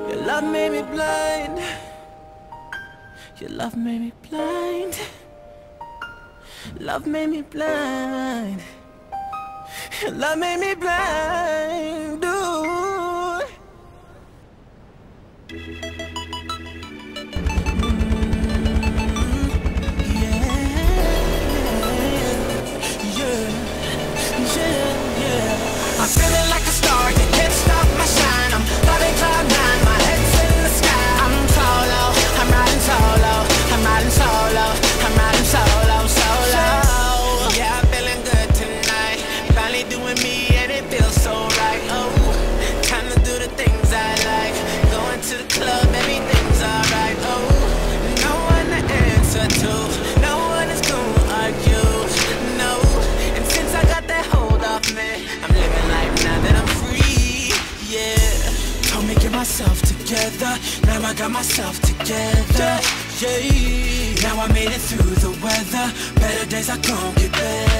Your love made me blind. Your love made me blind. Love made me blind. Your love made me blind, dude. I'm feeling like a star, you can't stop my shine. I'm flying cloud nine, my head's in the sky. I'm solo, I'm riding solo, I'm riding solo, I'm riding solo, solo. Yeah, I'm feeling good tonight, finally doing me and it feels so right. Oh, time to do the things I like, going to the club, everything's alright. Oh, no one to answer to, no one is gonna argue, no. And since I got that hold off me, I'm living life now that I'm free, yeah. Told me get myself together, now I got myself together, yeah. Now I made it through the weather, better days are gon' get better.